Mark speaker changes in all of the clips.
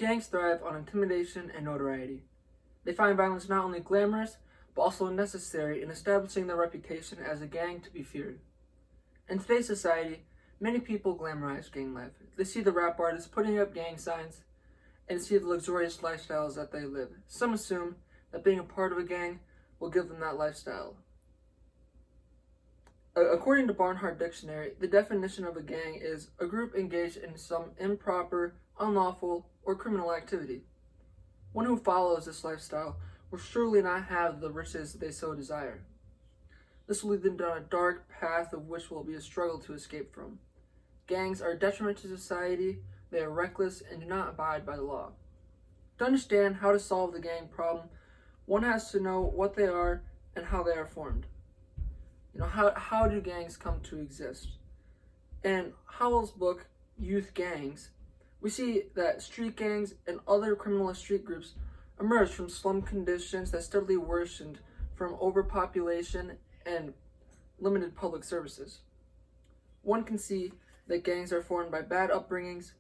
Speaker 1: Gangs thrive on intimidation and notoriety. They find violence not only glamorous, but also necessary in establishing their reputation as a gang to be feared. In today's society, many people glamorize gang life. They see the rap artists putting up gang signs and see the luxurious lifestyles that they live. Some assume that being a part of a gang will give them that lifestyle. According to Barnhart Dictionary, the definition of a gang is a group engaged in some improper, unlawful, or criminal activity. One who follows this lifestyle will surely not have the riches they so desire. This will lead them down a dark path of which will be a struggle to escape from. Gangs are a detriment to society, they are reckless, and do not abide by the law. To understand how to solve the gang problem, one has to know what they are and how they are formed. How do gangs come to exist? In Howell's book, Youth Gangs, we see that street gangs and other criminal street groups emerged from slum conditions that steadily worsened from overpopulation and limited public services. One can see that gangs are formed by bad upbringings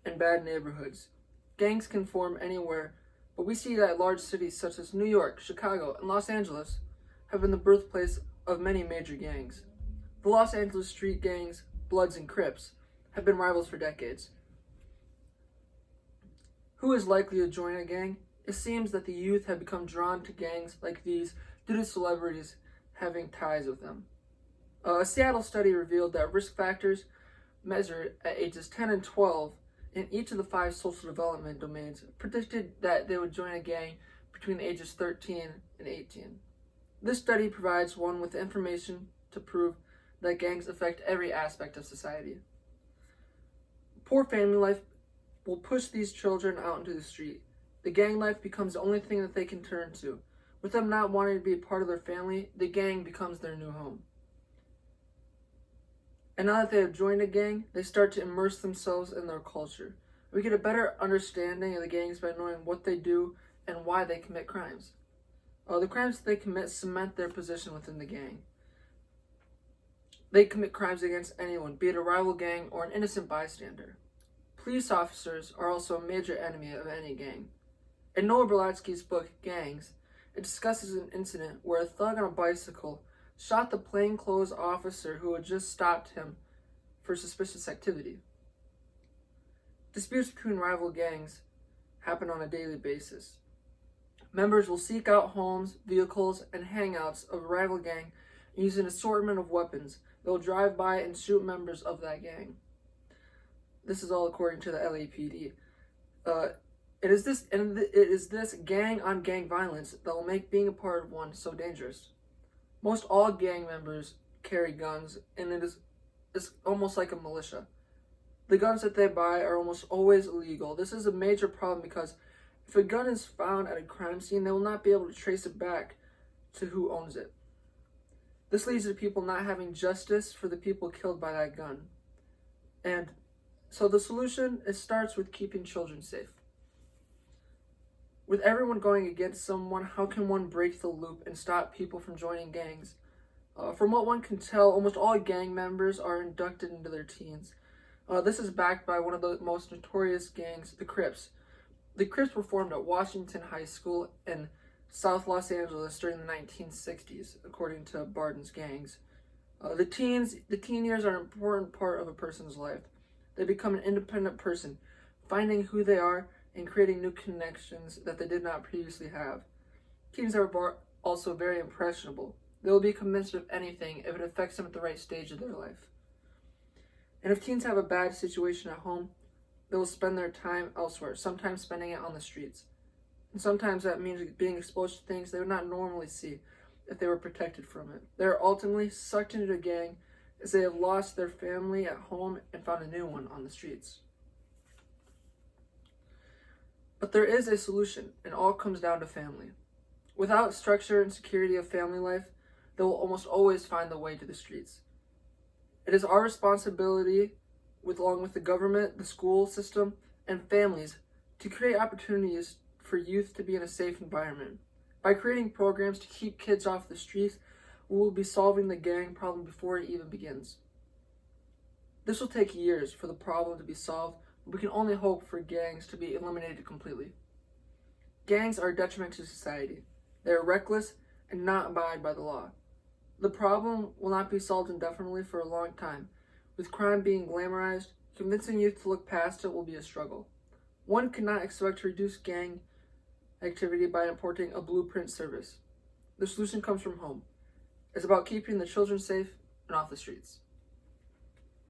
Speaker 1: and bad neighborhoods. Gangs can form anywhere, but we see that large cities such as New York, Chicago, and Los Angeles have been the birthplace of many major gangs. The Los Angeles street gangs, Bloods and Crips, have been rivals for decades. Who is likely to join a gang? It seems that the youth have become drawn to gangs like these due to celebrities having ties with them. A Seattle study revealed that risk factors measured at ages 10 and 12 in each of the 5 social development domains predicted that they would join a gang between the ages 13 and 18. This study provides one with information to prove that gangs affect every aspect of society. Poor family life will push these children out into the street. The gang life becomes the only thing that they can turn to. With them not wanting to be a part of their family, the gang becomes their new home. And now that they have joined a gang, they start to immerse themselves in their culture. We get a better understanding of the gangs by knowing what they do and why they commit crimes. The crimes that they commit cement their position within the gang. They commit crimes against anyone, be it a rival gang or an innocent bystander. Police officers are also a major enemy of any gang. In Noah Berlatsky's book, Gangs, it discusses an incident where a thug on a bicycle shot the plainclothes officer who had just stopped him for suspicious activity. Disputes between rival gangs happen on a daily basis. Members will seek out homes, vehicles, and hangouts of a rival gang and use an assortment of weapons. They'll drive by and shoot members of that gang. This is all according to the LAPD. It is this gang-on-gang violence that will make being a part of one so dangerous. Most all gang members carry guns, and it's almost like a militia. The guns that they buy are almost always illegal. This is a major problem because if a gun is found at a crime scene, they will not be able to trace it back to who owns it. This leads to people not having justice for the people killed by that gun. And so the solution starts with keeping children safe. With everyone going against someone, how can one break the loop and stop people from joining gangs? From what one can tell, almost all gang members are inducted into their teens. This is backed by one of the most notorious gangs, the Crips. The Crips were formed at Washington High School in South Los Angeles during the 1960s, according to Barden's Gangs. The teen years are an important part of a person's life. They become an independent person, finding who they are and creating new connections that they did not previously have. Teens are also very impressionable. They will be convinced of anything if it affects them at the right stage of their life. And if teens have a bad situation at home, they will spend their time elsewhere, sometimes spending it on the streets. And sometimes that means being exposed to things they would not normally see if they were protected from it. They are ultimately sucked into a gang as they have lost their family at home and found a new one on the streets. But there is a solution, and all comes down to family. Without structure and security of family life, they will almost always find the way to the streets. It is our responsibility, along with the government, the school system, and families, to create opportunities for youth to be in a safe environment. By creating programs to keep kids off the streets, we will be solving the gang problem before it even begins. This will take years for the problem to be solved, We can only hope for gangs to be eliminated completely. Gangs are a detriment to society. They are reckless and not abide by the law. The problem will not be solved indefinitely for a long time. With crime being glamorized, convincing youth to look past it will be a struggle. One cannot expect to reduce gang activity by importing a blueprint service. The solution comes from home. It's about keeping the children safe and off the streets.